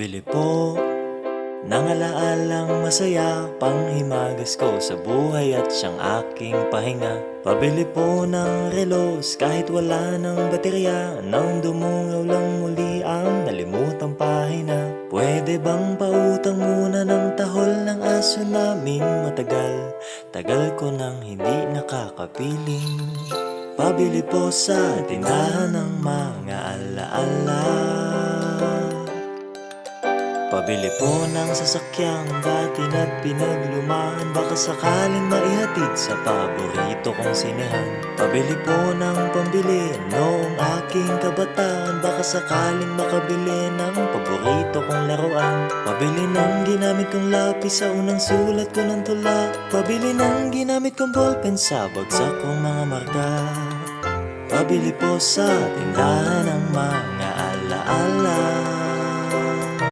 Pabili po ng alaalang masaya, panghimagas ko sa buhay at siyang aking pahinga. Pabili po ng relos kahit wala ng baterya, nang dumungaw lang muli ang nalimutang pahina. Pwede bang pautang muna ng tahol ng aso naming matagal? Tagal ko nang hindi nakakapiling. Pabili po sa tindahan ng mga alaala. Pabili po ng sasakyang dati na pinaglumaan, baka sakaling maihatid sa paborito kong sinehan. Pabili po ng pambili noong aking kabataan, baka sakaling makabili ng paborito kong laruan. Pabili ng ginamit kong lapis sa unang sulat ko ng tula. Pabili ng ginamit kong ballpen sa bagsak kong mga marka. Pabili po sa tindahan ng mga alaala.